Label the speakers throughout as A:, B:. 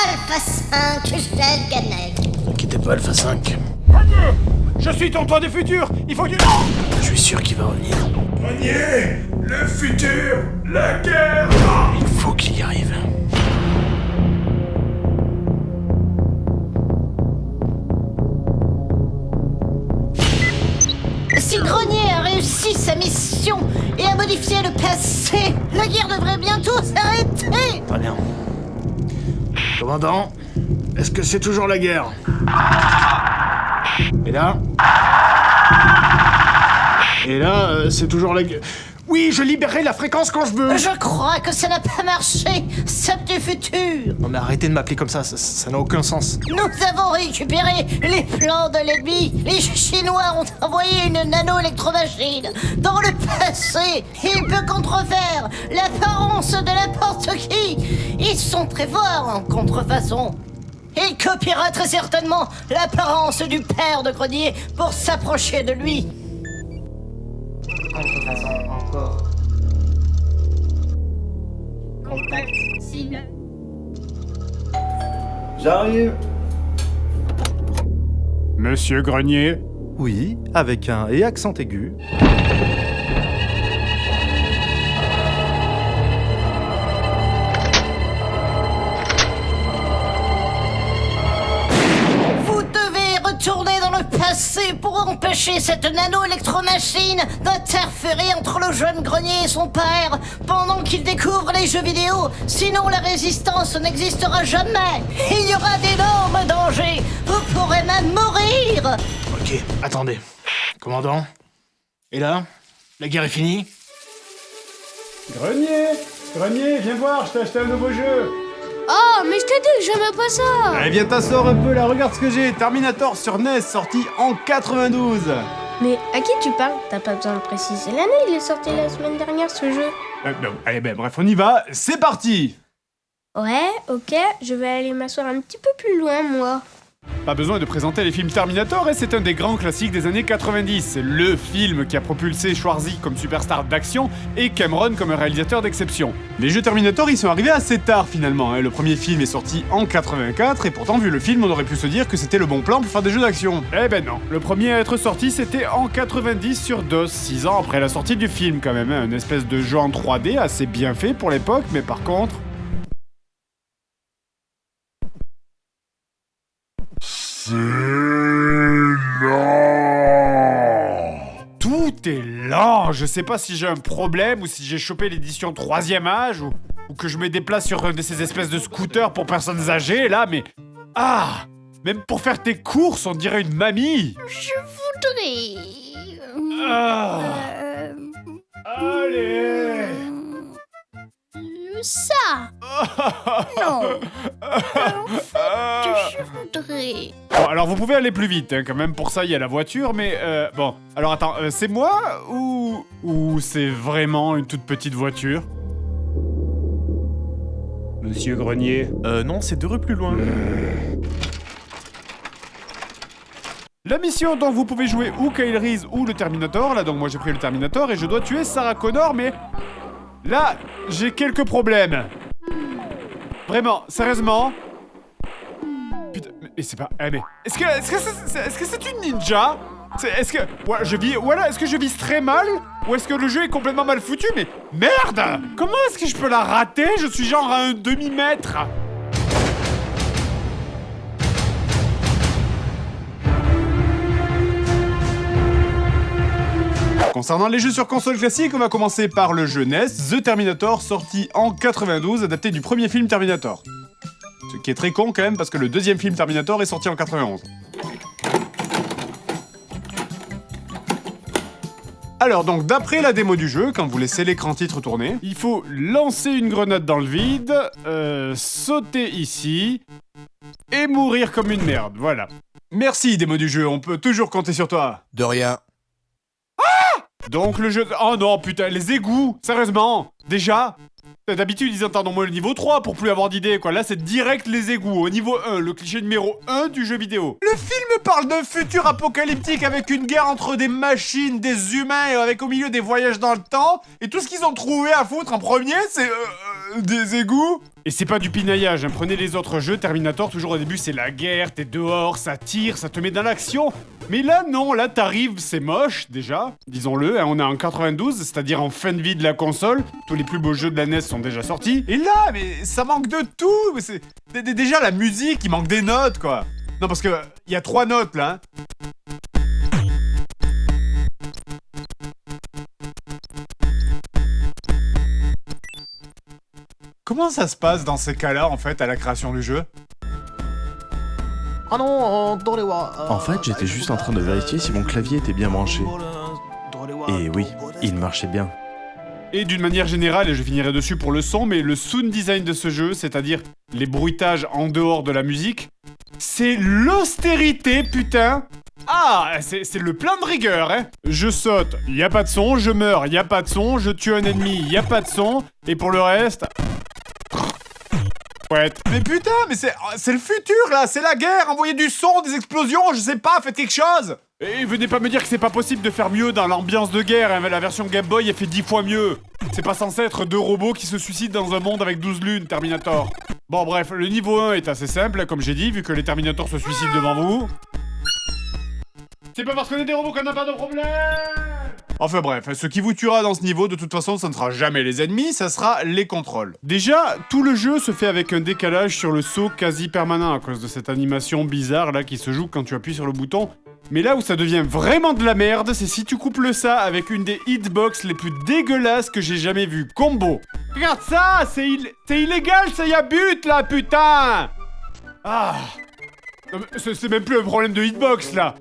A: Alpha 5, je gagne.
B: Ne quittez pas Alpha 5.
C: Je suis ton toi du futur. Il faut du...
B: Je suis sûr qu'il va revenir.
D: Grenier, le futur, la guerre.
B: Il faut qu'il y arrive.
A: Si Grenier a réussi sa mission et a modifié le passé, la guerre devrait bientôt s'arrêter.
B: Très bien. Commandant, est-ce que c'est toujours la guerre? Et là? Et là, c'est toujours la guerre. Oui, je libérerai la fréquence quand je veux.
A: Je crois que ça n'a pas marché, Sap du futur.
C: Non mais arrêtez de m'appeler comme ça n'a aucun sens.
A: Nous avons récupéré les plans de l'ennemi. Les Chinois ont envoyé une nano-électromachine dans le passé. Il peut contrefaire l'apparence de n'importe qui. Ils sont très forts en contrefaçon. Il copiera très certainement l'apparence du père de Grenier pour s'approcher de lui. Contrefaçon encore. Contact cible.
D: J'arrive.
C: Monsieur Grenier?
E: Oui, avec un et accent aigu.
A: Vous devez retourner dans le passé pour empêcher cette nano-électromachine d'interférer entre le jeune Grenier et son père pendant qu'il découvre les jeux vidéo. Sinon, la résistance n'existera jamais. Il y aura d'énormes dangers. Vous pourrez même mourir.
B: Ok, attendez. Commandant? Et là? La guerre est finie?
C: Grenier, viens voir, je t'ai acheté un nouveau jeu.
F: Oh, mais je t'ai dit que j'aimais pas ça.
C: Allez, viens t'asseoir un peu là, regarde ce que j'ai. Terminator sur NES, sorti en 92.
F: Mais à qui tu parles? T'as pas besoin de préciser l'année, il est sorti la semaine dernière ce jeu.
C: Allez, bref, on y va, c'est parti.
F: Ouais, ok, je vais aller m'asseoir un petit peu plus loin, moi.
C: Pas besoin de présenter les films Terminator, et c'est un des grands classiques des années 90. C'est le film qui a propulsé Schwarzy comme superstar d'action et Cameron comme un réalisateur d'exception. Les jeux Terminator, ils sont arrivés assez tard finalement. Le premier film est sorti en 84, et pourtant, vu le film, on aurait pu se dire que c'était le bon plan pour faire des jeux d'action. Eh ben non, le premier à être sorti, c'était en 90 sur DOS, 6 ans après la sortie du film quand même. Une espèce de jeu en 3D assez bien fait pour l'époque, mais par contre... Tout est lent. Je sais pas si j'ai un problème ou si j'ai chopé l'édition 3e âge ou que je me déplace sur un de ces espèces de scooters pour personnes âgées là, mais... Ah! Même pour faire tes courses, on dirait une mamie.
F: Je voudrais...
C: Ah. Allez!
F: Ça. Non. Je voudrais...
C: Bon, alors vous pouvez aller plus vite, hein, quand même, pour ça il y a la voiture, mais bon. Alors attends, c'est moi ou c'est vraiment une toute petite voiture? Monsieur Grenier?
E: Non, c'est 2 rues plus loin.
C: La mission dont vous pouvez jouer ou Kyle Reese ou le Terminator, là donc moi j'ai pris le Terminator et je dois tuer Sarah Connor, mais... Là, j'ai quelques problèmes. Vraiment, sérieusement. Putain, mais c'est pas... mais... Est-ce que c'est une ninja? Est-ce que... Ouais, est-ce que je vise très mal? Ou est-ce que le jeu est complètement mal foutu? Mais... Merde! Comment est-ce que je peux la rater? Je suis genre à un demi-mètre. Concernant les jeux sur console classique, on va commencer par le jeu NES, The Terminator, sorti en 92, adapté du premier film Terminator. Ce qui est très con quand même, parce que le deuxième film Terminator est sorti en 91. Alors donc, d'après la démo du jeu, quand vous laissez l'écran titre tourner, il faut lancer une grenade dans le vide, sauter ici, et mourir comme une merde, voilà. Merci démo du jeu, on peut toujours compter sur toi.
D: De rien.
C: Donc le jeu... Oh non, putain, les égouts. Sérieusement. Déjà. D'habitude, ils entendent au moins le niveau 3 pour plus avoir d'idées, quoi. Là, c'est direct les égouts. Au niveau 1, le cliché numéro 1 du jeu vidéo. Le film parle d'un futur apocalyptique avec une guerre entre des machines, des humains, et avec au milieu des voyages dans le temps. Et tout ce qu'ils ont trouvé à foutre en premier, c'est... Des égouts? Et c'est pas du pinaillage, hein. Prenez les autres jeux, Terminator, toujours au début c'est la guerre, t'es dehors, ça tire, ça te met dans l'action. Mais là non, là t'arrives, c'est moche déjà, disons-le, hein, on est en 92, c'est-à-dire en fin de vie de la console, tous les plus beaux jeux de la NES sont déjà sortis. Et là, mais ça manque de tout, mais c'est... Déjà la musique, il manque des notes quoi. Non parce que, il y a 3 notes là, hein. Comment ça se passe dans ces cas-là, en fait, à la création du jeu?
E: En fait, j'étais juste en train de vérifier si mon clavier était bien branché. Et oui, il marchait bien.
C: Et d'une manière générale, et je finirai dessus pour le son, mais le sound design de ce jeu, c'est-à-dire les bruitages en dehors de la musique, c'est l'austérité, putain! Ah, c'est le plein de rigueur, hein! Je saute, y a pas de son, je meurs, y a pas de son, je tue un ennemi, y a pas de son, et pour le reste... Ouais. Mais putain, mais c'est le futur là, c'est la guerre, envoyez du son, des explosions, je sais pas, faites quelque chose! Et venez pas me dire que c'est pas possible de faire mieux dans l'ambiance de guerre, hein, la version Game Boy elle fait 10 fois mieux. C'est pas censé être 2 robots qui se suicident dans un monde avec 12 lunes, Terminator. Bon bref, le niveau 1 est assez simple, comme j'ai dit, vu que les Terminators se suicident devant vous. C'est pas parce qu'on est des robots qu'on n'a pas de problème! Enfin bref, ce qui vous tuera dans ce niveau, de toute façon, ça ne sera jamais les ennemis, ça sera les contrôles. Déjà, tout le jeu se fait avec un décalage sur le saut quasi permanent à cause de cette animation bizarre là qui se joue quand tu appuies sur le bouton. Mais là où ça devient vraiment de la merde, c'est si tu couples ça avec une des hitbox les plus dégueulasses que j'ai jamais vues. Combo. Regarde ça, c'est illégal, ça y a but là, putain! Ah. Non mais c'est même plus un problème de hitbox là.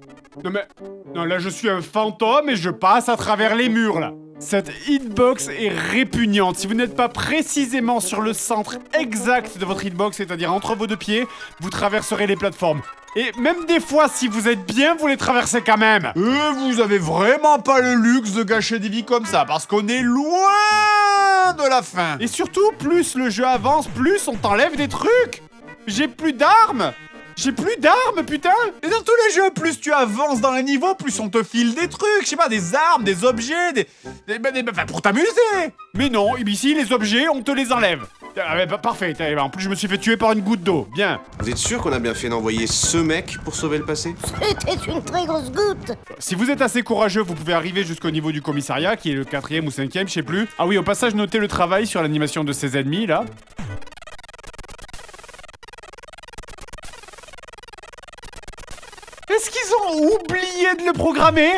C: Non, là je suis un fantôme et je passe à travers les murs là. Cette hitbox est répugnante. Si vous n'êtes pas précisément sur le centre exact de votre hitbox, c'est-à-dire entre vos 2 pieds, vous traverserez les plateformes. Et même des fois, si vous êtes bien, vous les traversez quand même. Vous avez vraiment pas le luxe de gâcher des vies comme ça, parce qu'on est loin de la fin. Et surtout, plus le jeu avance, plus on t'enlève des trucs. J'ai plus d'armes. J'ai plus d'armes, putain! Et dans tous les jeux, plus tu avances dans les niveaux, plus on te file des trucs, je sais pas, des armes, des objets, enfin, pour t'amuser! Mais non, ici, les objets, on te les enlève. Ah, bah, parfait, en plus je me suis fait tuer par une goutte d'eau, bien.
G: Vous êtes sûr qu'on a bien fait d'envoyer ce mec pour sauver le passé?
A: C'était une très grosse goutte.
C: Si vous êtes assez courageux, vous pouvez arriver jusqu'au niveau du commissariat, qui est le 4e ou 5e, je sais plus. Ah oui, au passage, notez le travail sur l'animation de ces ennemis, là. Est-ce qu'ils ont oublié de le programmer?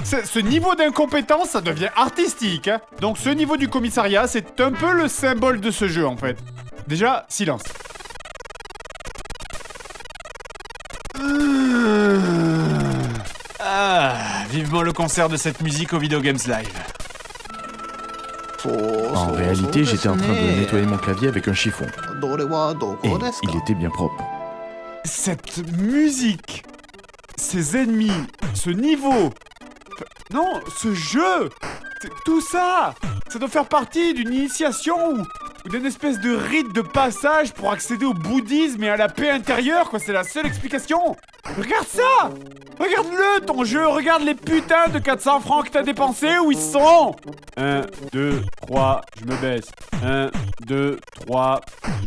C: Ce niveau d'incompétence, ça devient artistique, hein. Donc ce niveau du commissariat, c'est un peu le symbole de ce jeu, en fait. Déjà, silence. Ah, vivement le concert de cette musique au Video Games Live.
E: En réalité, j'étais en train de nettoyer mon clavier avec un chiffon. Et il était bien propre.
C: Cette musique, ces ennemis, ce niveau, non, ce jeu, tout ça, ça doit faire partie d'une initiation ou d'une espèce de rite de passage pour accéder au bouddhisme et à la paix intérieure, quoi, c'est la seule explication. Regarde ça! Regarde-le, ton jeu, regarde les putains de 400 francs que t'as dépensés, où ils sont! 1, 2, 3, je me baisse. 1, 2, 3,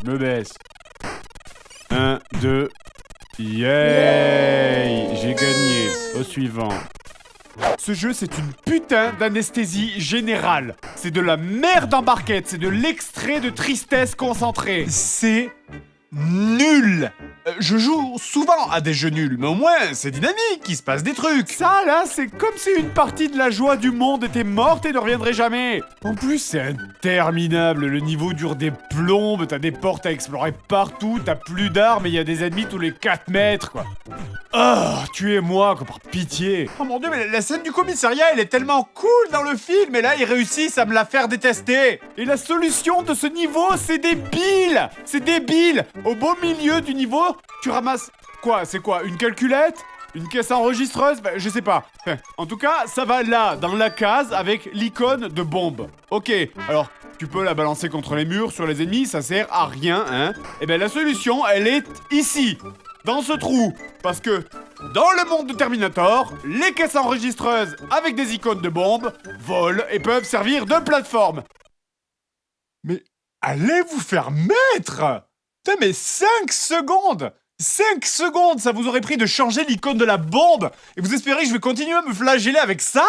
C: je me baisse. 1, 2, yay! J'ai gagné. Au suivant. Ce jeu, c'est une putain d'anesthésie générale. C'est de la merde en barquette, c'est de l'extrait de tristesse concentré. C'est nul. Je joue souvent à des jeux nuls, mais au moins, c'est dynamique, il se passe des trucs. Ça, là, c'est comme si une partie de la joie du monde était morte et ne reviendrait jamais. En plus, c'est interminable, le niveau dure des plombes, t'as des portes à explorer partout, t'as plus d'armes et il y a des ennemis tous les 4 mètres, quoi. Oh, tuez-moi, quoi, par pitié. Oh mon dieu, mais la scène du commissariat, elle est tellement cool dans le film, et là, ils réussissent à me la faire détester. Et la solution de ce niveau, c'est débile. C'est débile. Au beau milieu du niveau, tu ramasses... Quoi? C'est quoi? Une calculette? Une caisse enregistreuse? Bah, je sais pas. En tout cas, ça va là, dans la case, avec l'icône de bombe. Ok, alors, tu peux la balancer contre les murs, sur les ennemis, ça sert à rien, hein. Et ben la solution, elle est ici, dans ce trou. Parce que, dans le monde de Terminator, les caisses enregistreuses avec des icônes de bombe volent et peuvent servir de plateforme. Mais... allez vous faire mettre! Putain, mais 5 secondes! 5 secondes, ça vous aurait pris de changer l'icône de la bombe! Et vous espérez que je vais continuer à me flageller avec ça?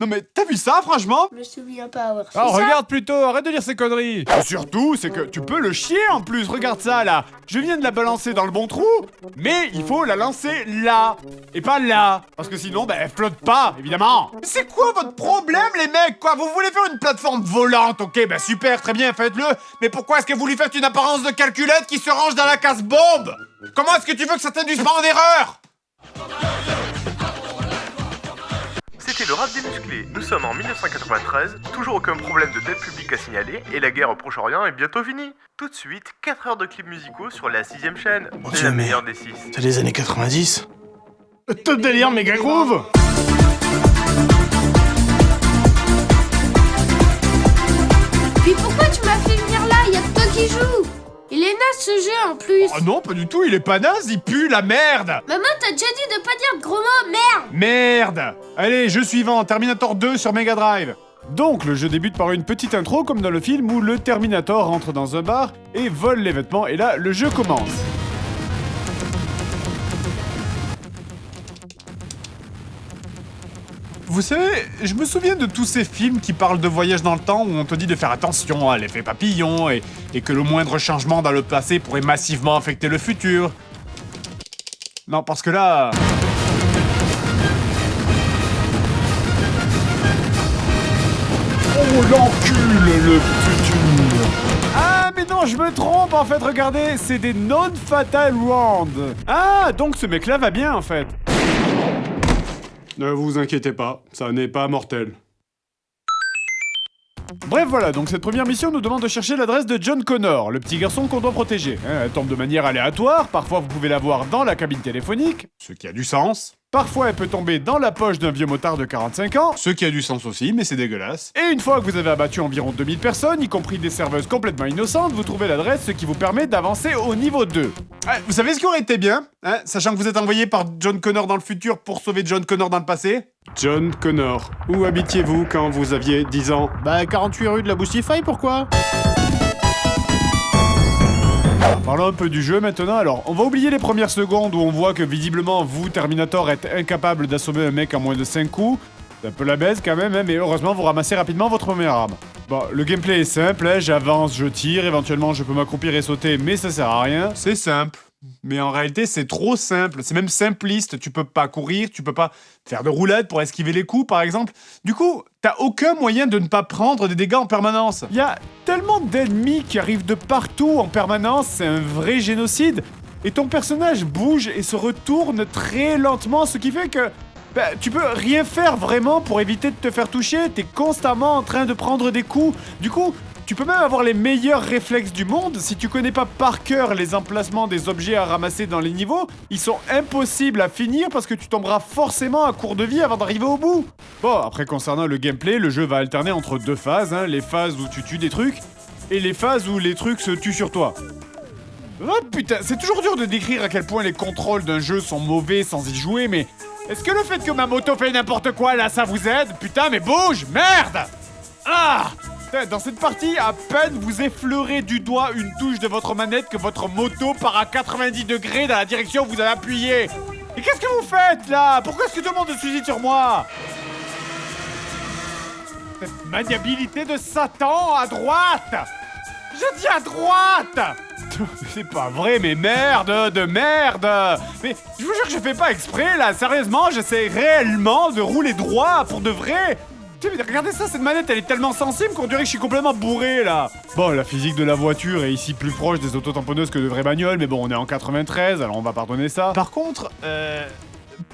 C: Non mais t'as vu ça, franchement?
F: Je me souviens pas avoir fait
C: Ah,
F: ça.
C: regarde plutôt, arrête de dire ces conneries! Et surtout, c'est que tu peux le chier en plus, regarde ça là! Je viens de la balancer dans le bon trou, mais il faut la lancer là! Et pas là! Parce que sinon, elle flotte pas, évidemment! Mais c'est quoi votre problème, les mecs, quoi? Vous voulez faire une plateforme volante, ok, super, très bien, faites-le! Mais pourquoi est-ce que vous lui faites une apparence de calculette qui se range dans la casse-bombe? Comment est-ce que tu veux que ça t'induise pas en erreur?
H: C'était le rap des musclés. Nous sommes en 1993, toujours aucun problème de dette publique à signaler, et la guerre au Proche-Orient est bientôt finie. Tout de suite, 4 heures de clips musicaux sur la 6ème chaîne.
B: Mon
H: C'est
B: Dieu,
H: la
B: mais-
H: meilleure des 6.
B: C'est les années 90. Top délire, méga groove.
F: Puis pourquoi tu m'as fait venir là? Y'a que toi qui joues. Il est naze ce jeu en plus.
C: Oh non, pas du tout, il est pas naze, il pue la merde!
F: Maman t'a déjà dit de pas dire de gros mots, merde.
C: Merde! Allez, jeu suivant, Terminator 2 sur Mega Drive. Donc, le jeu débute par une petite intro comme dans le film où le Terminator rentre dans un bar et vole les vêtements, et là, le jeu commence. Vous savez, je me souviens de tous ces films qui parlent de voyage dans le temps où on te dit de faire attention à l'effet papillon et que le moindre changement dans le passé pourrait massivement affecter le futur. Non, parce que là... Oh l'encule, le futur! Ah mais non, je me trompe en fait, regardez, c'est des non-fatal rounds. Ah, donc ce mec-là va bien en fait. Ne vous inquiétez pas, ça n'est pas mortel. Bref, voilà, donc cette première mission nous demande de chercher l'adresse de John Connor, le petit garçon qu'on doit protéger. Elle tombe de manière aléatoire, parfois vous pouvez la voir dans la cabine téléphonique, ce qui a du sens. Parfois elle peut tomber dans la poche d'un vieux motard de 45 ans, ce qui a du sens aussi, mais c'est dégueulasse. Et une fois que vous avez abattu environ 2000 personnes, y compris des serveuses complètement innocentes, vous trouvez l'adresse, ce qui vous permet d'avancer au niveau 2. Vous savez ce qui aurait été bien, sachant que vous êtes envoyé par John Connor dans le futur pour sauver John Connor dans le passé? John Connor, où habitiez-vous quand vous aviez 10 ans?
I: 48 rue de la Boustify, pourquoi?
C: Parlons un peu du jeu maintenant. Alors, on va oublier les premières secondes où on voit que visiblement vous, Terminator, êtes incapable d'assommer un mec en moins de 5 coups. C'est un peu la baise quand même, mais heureusement vous ramassez rapidement votre première arme. Bon, le gameplay est simple, j'avance, je tire, éventuellement je peux m'accroupir et sauter, mais ça sert à rien. C'est simple. Mais en réalité, c'est trop simple. C'est même simpliste. Tu peux pas courir, tu peux pas faire de roulade pour esquiver les coups, par exemple. Du coup, t'as aucun moyen de ne pas prendre des dégâts en permanence. Il y a tellement d'ennemis qui arrivent de partout en permanence, c'est un vrai génocide. Et ton personnage bouge et se retourne très lentement, ce qui fait que tu peux rien faire vraiment pour éviter de te faire toucher. T'es constamment en train de prendre des coups. Du coup, tu peux même avoir les meilleurs réflexes du monde, si tu connais pas par cœur les emplacements des objets à ramasser dans les niveaux, ils sont impossibles à finir parce que tu tomberas forcément à court de vie avant d'arriver au bout. Bon, après concernant le gameplay, le jeu va alterner entre deux phases, les phases où tu tues des trucs et les phases où les trucs se tuent sur toi. Oh putain, c'est toujours dur de décrire à quel point les contrôles d'un jeu sont mauvais sans y jouer, mais est-ce que le fait que ma moto fait n'importe quoi là, ça vous aide? Putain, mais bouge, merde! Ah! Dans cette partie, à peine vous effleurez du doigt une touche de votre manette que votre moto part à 90 degrés dans la direction où vous avez appuyé. Et qu'est-ce que vous faites là? Pourquoi est-ce que tout le monde se suicide sur moi? Cette maniabilité de Satan à droite! Je dis à droite! C'est pas vrai, mais merde de merde! Mais je vous jure que je fais pas exprès là, sérieusement, j'essaie réellement de rouler droit pour de vrai! Mais regardez ça, cette manette elle est tellement sensible qu'on dirait que je suis complètement bourré là. Bon, la physique de la voiture est ici plus proche des autotamponneuses que de vraies bagnoles, mais bon, on est en 93, alors on va pardonner ça. Par contre,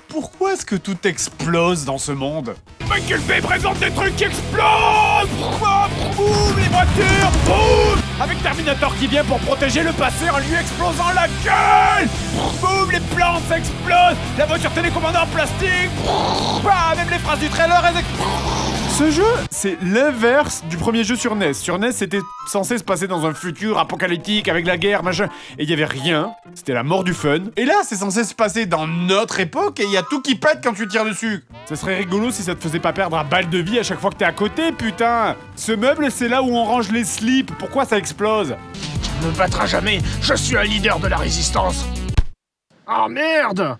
C: pourquoi est-ce que tout explose dans ce monde? Michael Bay présente des trucs qui explosent! Boum, les voitures! Boum! Avec Terminator qui vient pour protéger le passé en lui explosant la gueule! Boum, les plantes explosent! La voiture télécommandée en plastique! Bah, même les phrases du trailer, elles explosent! Ce jeu, c'est l'inverse du premier jeu sur NES. Sur NES, c'était censé se passer dans un futur apocalyptique avec la guerre, machin, et il y avait rien. C'était la mort du fun. Et là, c'est censé se passer dans notre époque et il y a tout qui pète quand tu tires dessus. Ça serait rigolo si ça te faisait pas perdre un balle de vie à chaque fois que t'es à côté, putain. Ce meuble, c'est là où on range les slips. Pourquoi ça explose?
B: Ne me battra jamais, je suis un leader de la résistance. Ah merde!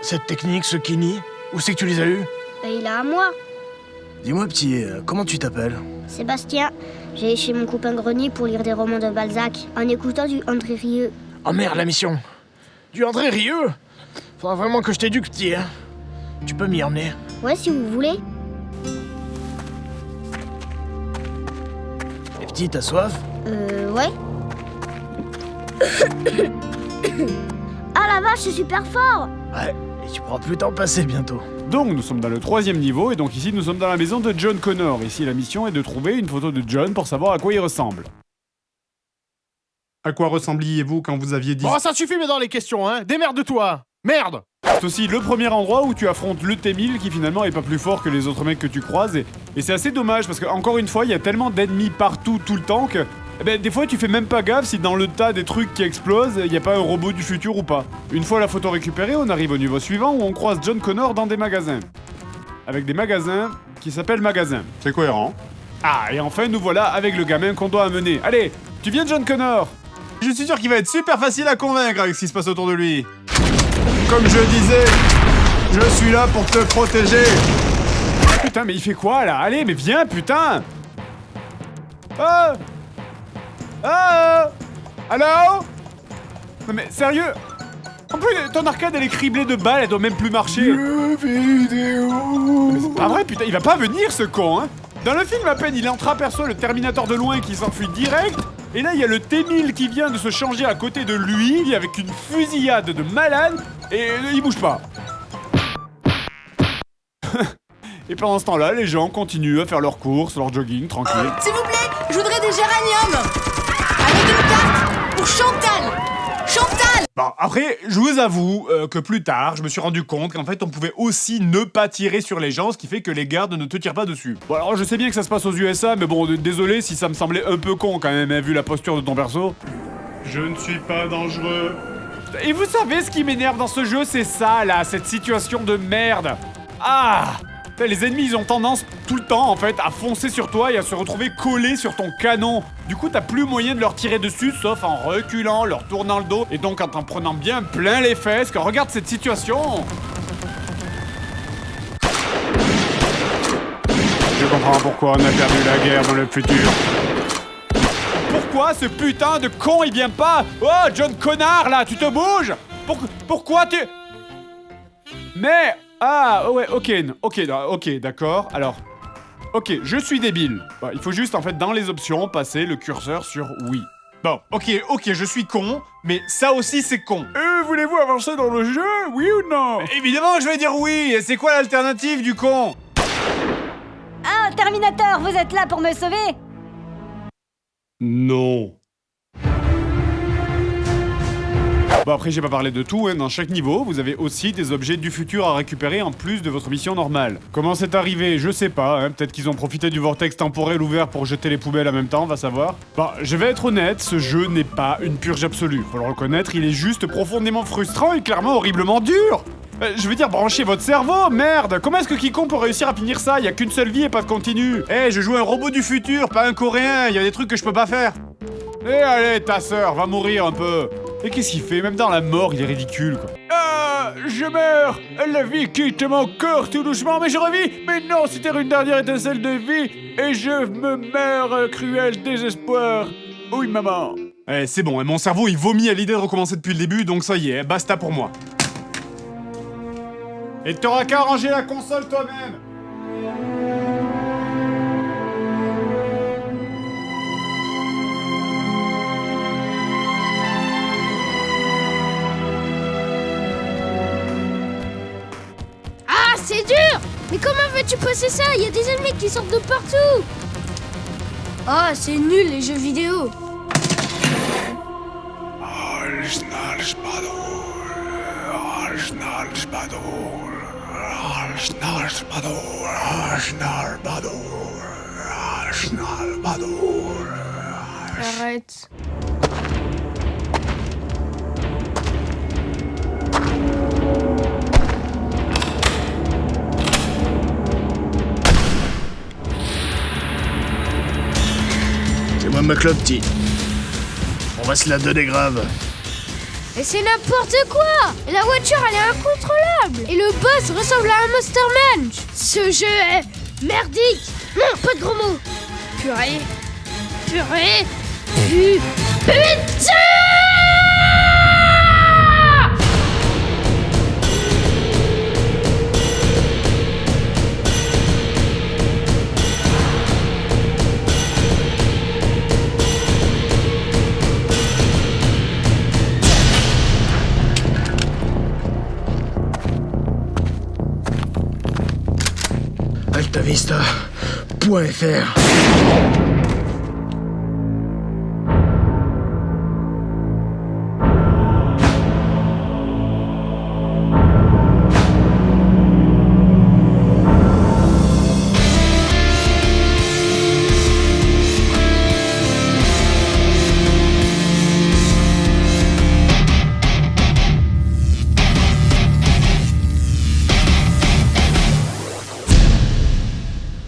B: Cette technique, ce kini, où c'est que tu les as eus?
F: Il a à moi.
B: Dis-moi petit, comment tu t'appelles?
F: Sébastien, j'ai chez mon copain Grenier pour lire des romans de Balzac en écoutant du André Rieu.
B: Oh merde, la mission! Du André Rieu? Faudra vraiment que je t'éduque petit, hein? Tu peux m'y emmener?
F: Ouais, si vous voulez.
B: Et petit, t'as soif?
F: Ouais. Ah la vache, c'est super fort!
B: Ouais, et tu pourras plus t'en passer bientôt.
C: Donc, nous sommes dans le 3e niveau, et donc ici, nous sommes dans la maison de John Connor. Ici, la mission est de trouver une photo de John pour savoir à quoi il ressemble.
I: À quoi ressembliez-vous quand vous aviez dit...
B: Bon, ça suffit mais dans les questions, hein? Démerde-toi! Merde!
C: C'est aussi le premier endroit où tu affrontes le T-1000 qui finalement est pas plus fort que les autres mecs que tu croises, et c'est assez dommage parce que, encore une fois, il y a tellement d'ennemis partout, tout le temps que... des fois tu fais même pas gaffe si dans le tas des trucs qui explosent, il y a pas un robot du futur ou pas. Une fois la photo récupérée, on arrive au niveau suivant où on croise John Connor dans des magasins. Avec des magasins qui s'appellent magasins.
I: C'est cohérent.
C: Ah, et enfin nous voilà avec le gamin qu'on doit amener. Allez, tu viens John Connor?
I: Je suis sûr qu'il va être super facile à convaincre avec ce qui se passe autour de lui. Comme je disais, je suis là pour te protéger.
C: Putain, mais il fait quoi là? Allez, mais viens, putain! Oh! Oh! Allô? Non mais sérieux? En plus, ton arcade elle est criblée de balles, elle doit même plus marcher. Mais c'est pas vrai, putain, il va pas venir ce con, hein? Dans le film, à peine il entreaperçoit le Terminator de loin qui s'enfuit direct, et là il y a le T-1000 qui vient de se changer à côté de lui avec une fusillade de malade, et il bouge pas. Et pendant ce temps-là, les gens continuent à faire leurs courses, leur jogging, tranquille.
J: S'il vous plaît, je voudrais des géraniums avec une carte pour Chantal. Chantal!
C: Bon, après, je vous avoue que plus tard, je me suis rendu compte qu'en fait, on pouvait aussi ne pas tirer sur les gens, ce qui fait que les gardes ne te tirent pas dessus. Bon, alors je sais bien que ça se passe aux USA, mais bon, désolé si ça me semblait un peu con quand même, hein, vu la posture de ton perso.
I: Je ne suis pas dangereux.
C: Et vous savez ce qui m'énerve dans ce jeu, c'est ça, là, cette situation de merde. Ah! Les ennemis, ils ont tendance, tout le temps, en fait, à foncer sur toi et à se retrouver collés sur ton canon. Du coup, t'as plus moyen de leur tirer dessus, sauf en reculant, leur tournant le dos, et donc en t'en prenant bien plein les fesses. Que regarde cette situation.
I: Je comprends pourquoi on a perdu la guerre dans le futur.
C: Pourquoi ce putain de con, il vient pas? Oh, John Connard, là, tu te bouges? Pourquoi tu... Mais... Ah, ouais, ok, d'accord, alors... Ok, je suis débile. Bah, il faut juste, en fait, dans les options, passer le curseur sur oui.
I: Bon, ok, je suis con, mais ça aussi c'est con.
C: Voulez-vous avancer dans le jeu, oui ou non?
I: Évidemment, je vais dire oui. Et c'est quoi l'alternative du con?
J: Ah, Terminator, vous êtes là pour me sauver?
C: Non. Bon, après, j'ai pas parlé de tout, hein. Dans chaque niveau, vous avez aussi des objets du futur à récupérer en plus de votre mission normale. Comment c'est arrivé, je sais pas, hein. Peut-être qu'ils ont profité du vortex temporel ouvert pour jeter les poubelles en même temps, va savoir. Bon, je vais être honnête, ce jeu n'est pas une purge absolue. Faut le reconnaître, il est juste profondément frustrant et clairement horriblement dur. Je veux dire, branchez votre cerveau, merde! Comment est-ce que quiconque peut réussir à finir ça? Y a qu'une seule vie et pas de continu.
I: Je joue un robot du futur, pas un coréen, y a des trucs que je peux pas faire.
C: Allez, ta sœur, va mourir un peu. Et qu'est-ce qu'il fait? Même dans la mort, il est ridicule, quoi. Ah, je meurs! La vie quitte mon corps tout doucement, mais je revis! Mais non, c'était une dernière étincelle de vie, et je me meurs, cruel désespoir! Oui, maman!
I: C'est bon, mon cerveau il vomit à l'idée de recommencer depuis le début, donc ça y est, basta pour moi.
C: Et t'auras qu'à ranger la console toi-même!
F: C'est dur! Mais comment veux-tu passer ça? Il y a des ennemis qui sortent de partout!
J: Ah, c'est nul les jeux vidéo.
F: Arrête.
B: C'est moi ma clope, petit. On va se la donner grave.
F: Mais c'est n'importe quoi! La voiture, elle est incontrôlable! Et le boss ressemble à un Monster Munch! Ce jeu est merdique! Non, pas de gros mots! Purée! Putain!
B: AltaVista.fr.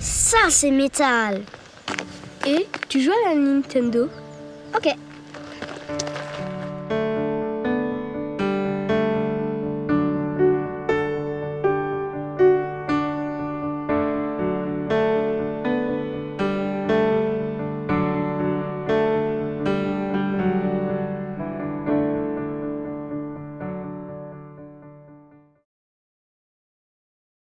F: Ça, c'est métal! Et tu joues à la Nintendo?
A: Ok.